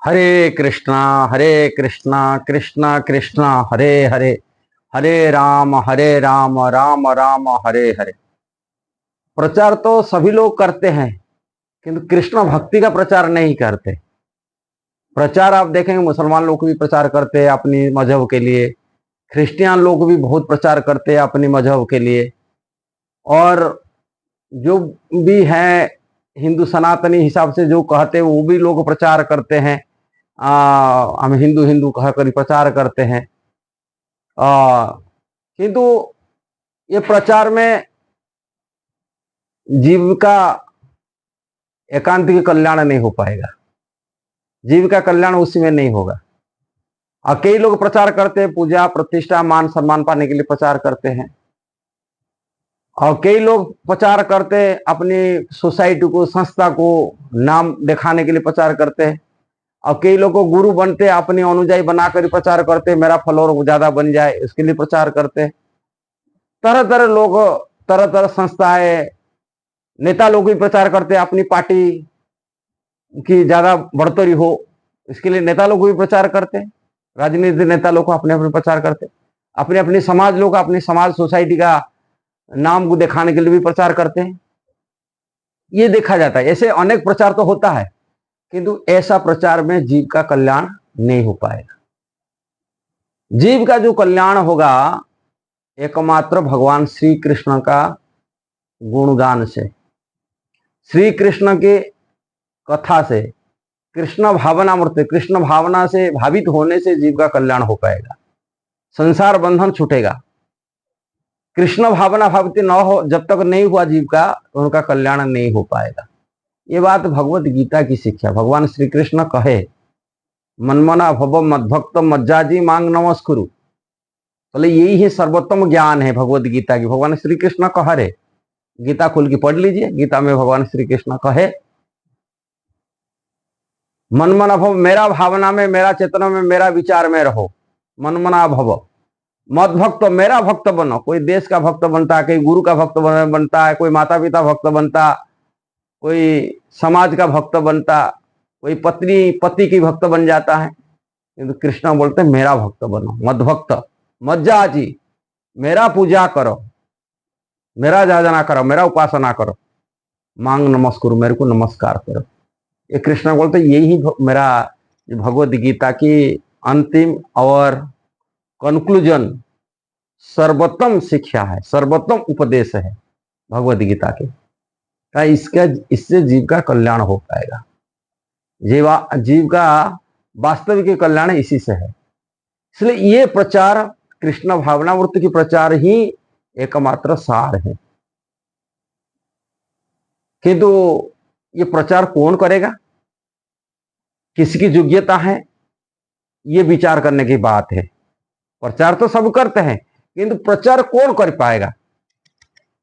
हरे कृष्णा कृष्णा कृष्णा हरे हरे, हरे राम राम राम हरे हरे। प्रचार तो सभी लोग करते हैं, किंतु कृष्ण भक्ति का प्रचार नहीं करते। प्रचार आप देखेंगे मुसलमान लोग भी प्रचार करते हैं अपनी मजहब के लिए, क्रिश्चियन लोग भी बहुत प्रचार करते हैं अपनी मजहब के लिए, और जो भी है हिंदू सनातनी हिसाब से जो कहते हैं वो भी लोग प्रचार करते हैं। हम हिंदू हिंदू कहकर प्रचार करते हैं। किंतु ये प्रचार में जीव का एकांतिक कल्याण नहीं हो पाएगा, जीव का कल्याण उसी में नहीं होगा। और कई लोग प्रचार करते हैं पूजा प्रतिष्ठा मान सम्मान पाने के लिए प्रचार करते हैं, और कई लोग प्रचार करते हैं अपनी सोसाइटी को संस्था को नाम दिखाने के लिए प्रचार करते हैं, और कई लोग को गुरु बनते अपने अनुयायी बनाकर प्रचार करते, मेरा फॉलोअर ज्यादा बन जाए इसके लिए प्रचार करते। तरह तरह लोग, तरह तरह संस्थाएं, नेता लोग भी प्रचार करते अपनी पार्टी की ज्यादा बढ़ोतरी हो, इसके लिए नेता लोग भी प्रचार करते, राजनीतिक नेता लोग अपने अपने प्रचार करते, अपने अपने समाज लोग अपनी समाज सोसाइटी का नाम को दिखाने के लिए भी प्रचार करते हैं। ये देखा जाता है, ऐसे अनेक प्रचार तो होता है, किंतु ऐसा प्रचार में जीव का कल्याण नहीं हो पाएगा। जीव का जो कल्याण होगा एकमात्र भगवान श्री कृष्ण का गुणगान से, श्री कृष्ण के कथा से, कृष्ण भावना मूर्ति, कृष्ण भावना से भावित होने से जीव का कल्याण हो पाएगा, संसार बंधन छूटेगा। कृष्ण भावना भावित न हो जब तक नहीं हुआ जीव का, तो उनका कल्याण नहीं हो पाएगा। ये बात भगवत गीता की शिक्षा। भगवान श्री कृष्ण कहे मनमना भव मद्भक्त मज्जाजी मांग नमस्कुरु, बोले यही है सर्वोत्तम ज्ञान है भगवत गीता की। भगवान श्री कृष्ण कह रहे, गीता खुल की पढ़ लीजिए, गीता में भगवान श्री कृष्ण कहे मनमना भव, मेरा भावना में, मेरा चेतना में, मेरा विचार में रहो। मनमना भव, मद भक्त, मेरा भक्त बनो। कोई देश का भक्त बनता है, कोई गुरु का भक्त बनता है, कोई माता पिता भक्त बनता, कोई समाज का भक्त बनता, कोई पत्नी पति की भक्त बन जाता है। किंतु कृष्ण बोलते मेरा भक्त बनो, मद भक्त मज्जा जी, मेरा पूजा करो, मेरा जाजना करो, मेरा उपासना करो, मांग नमस्कार, मेरे को नमस्कार करो। ये कृष्ण बोलते यही मेरा भगवद गीता की अंतिम और कंक्लूजन सर्वोत्तम शिक्षा है, सर्वोत्तम उपदेश है भगवद गीता के। इसका इससे जीव का कल्याण हो पाएगा, जीव का वास्तविक कल्याण इसी से है। इसलिए ये प्रचार, कृष्ण भावनामूर्ति की प्रचार ही एकमात्र सार है। किंतु ये प्रचार कौन करेगा, किसकी योग्यता है, ये विचार करने की बात है। प्रचार तो सब करते हैं, किंतु प्रचार कौन कर पाएगा।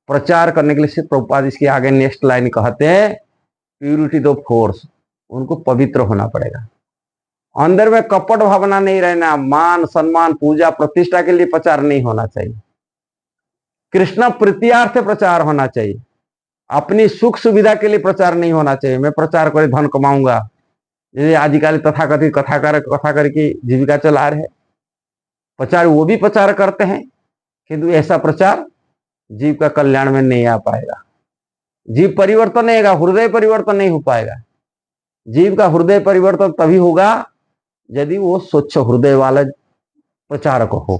प्रचार करने के लिए सिर्फ प्रभुपाद इसके आगे नेक्स्ट लाइन कहते हैं प्यूरिटी द फोर्स, उनको पवित्र होना पड़ेगा। अंदर में कपट भावना नहीं रहना, मान सम्मान पूजा प्रतिष्ठा के लिए प्रचार नहीं होना चाहिए, कृष्ण प्रीत्यार्थ प्रचार होना चाहिए। अपनी सुख सुविधा के लिए प्रचार नहीं होना चाहिए, मैं प्रचार कर धन कमाऊंगा, जैसे आजकल तथाकथित कथा करके जीविका चला रहे, प्रचार वो भी प्रचार करते हैं, किंतु ऐसा प्रचार जीव का कल्याण में नहीं आ पाएगा। जीव परिवर्तन नहीं होगा, हृदय परिवर्तन नहीं हो पाएगा। जीव का हृदय परिवर्तन तभी होगा यदि वो स्वच्छ हृदय वाला प्रचारक हो,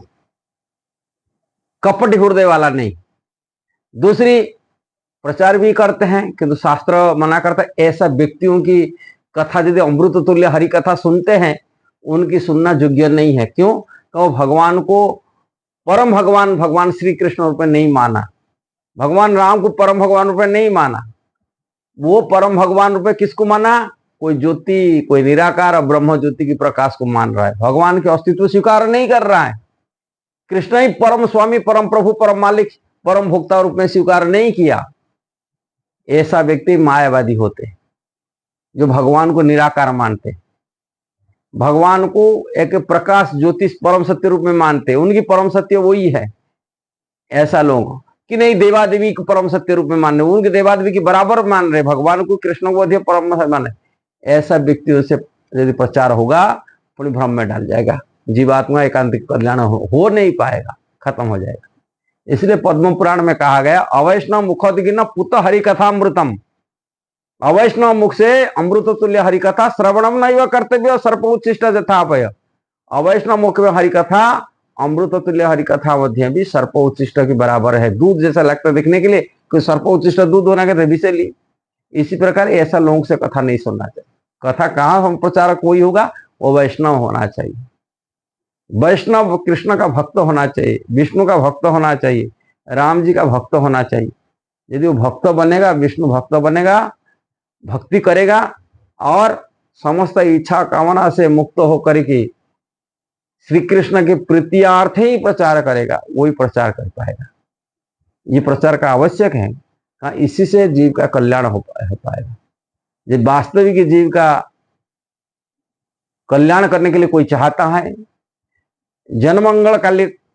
कपट हृदय वाला नहीं। दूसरी, प्रचार भी करते हैं किंतु शास्त्र मना करता है ऐसा व्यक्तियों की कथा यदि अमृत तुल्य हरि कथा सुनते हैं, उनकी सुनना योग्य नहीं है। क्यों? तो भगवान को परम भगवान, भगवान श्री कृष्ण रूप में नहीं माना, भगवान राम को परम भगवान रूप में नहीं माना। वो परम भगवान रूप में किसको माना? कोई ज्योति, कोई निराकार और ब्रह्म ज्योति की प्रकाश को मान रहा है, भगवान के अस्तित्व स्वीकार नहीं कर रहा है। कृष्ण ही परम स्वामी, परम प्रभु, परम मालिक, परम भोक्ता रूप में स्वीकार नहीं किया। ऐसा व्यक्ति मायावादी होते, जो भगवान को निराकार मानते, भगवान को एक प्रकाश ज्योतिष परम सत्य रूप में मानते, उनकी परम सत्य वही है। ऐसा लोग कि नहीं देवा देवी को परम सत्य रूप में मान रहे, उनके देवा देवी के बराबर मान रहे, भगवान को कृष्ण को अधिक परम मान रहे, ऐसा व्यक्तियों से यदि प्रचार होगा पूरी भ्रम में डाल जाएगा, जीवात्मा एकांतिक कल्याण हो नहीं पाएगा, खत्म हो जाएगा। इसलिए पद्म पुराण में कहा गया अवैष्णव मुखोदगिन पुत हरिकथामृतम, अवैष्णव मुख से अमृत तुल्य हरिकथा श्रवणम नैव कर्तव्य सर्प उच्छिष्ट यथापय। अवैष्णव मुख में हरिकथा अमृत तुल्य हरिकथा मध्य भी सर्प उच्छिष्ट के बराबर है। दूध जैसा लगता है दिखने के लिए, कोई सर्प उच्छिष्ट दूध होना के विषय ली। इसी प्रकार ऐसा लोगों से कथा नहीं सुनना चाहिए। कथा कहाँ हम प्रचारक कोई होगा, वो वैष्णव होना चाहिए। वैष्णव कृष्ण का भक्त होना चाहिए, विष्णु का भक्त होना चाहिए, राम जी का भक्त होना चाहिए। यदि वो भक्त बनेगा, विष्णु भक्त बनेगा, भक्ति करेगा और समस्त इच्छा कामना से मुक्त होकर के श्री कृष्ण के प्रीत्यार्थ ही प्रचार करेगा, वही प्रचार कर पाएगा। ये प्रचार का आवश्यक है। हाँ, इसी से जीव का कल्याण हो पाएगा। जब वास्तविक जीव का कल्याण करने के लिए कोई चाहता है, जनमंगल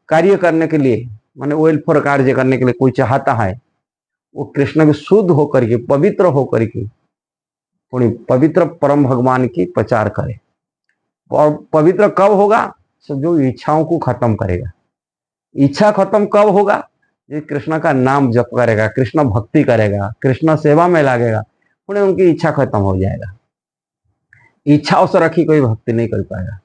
कार्य करने के लिए, माने वेलफेयर कार्य करने के लिए कोई चाहता है, वो कृष्ण के शुद्ध होकर के, पवित्र होकर के, थोड़ी पवित्र परम भगवान की प्रचार करे। और पवित्र कब होगा? जो इच्छाओं को खत्म करेगा। इच्छा खत्म कब होगा? ये कृष्ण का नाम जप करेगा, कृष्ण भक्ति करेगा, कृष्ण सेवा में लगेगा, उन्हें उनकी इच्छा खत्म हो जाएगा। इच्छाओं से रखी कोई भक्ति नहीं कर पाएगा।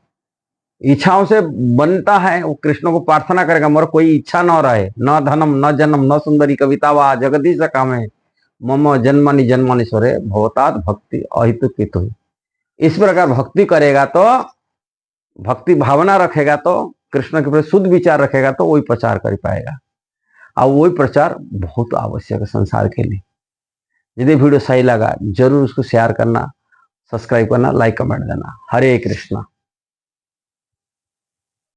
इच्छाओं से बनता है, वो कृष्ण को प्रार्थना करेगा, मोर कोई इच्छा न रहे, न धनम न जन्म न सुंदरी कविता वा जगदीश कामे मम जन्मनि जन्मनीश्वरे भवतात भक्ति अहितुकित हुई। इस प्रकार भक्ति करेगा तो, भक्ति भावना रखेगा तो, कृष्ण के प्रति शुद्ध विचार रखेगा तो वही प्रचार कर पाएगा। और वही प्रचार बहुत आवश्यक है संसार के लिए। यदि वीडियो सही लगा जरूर उसको शेयर करना, सब्सक्राइब करना, लाइक कमेंट देना। हरे कृष्णा।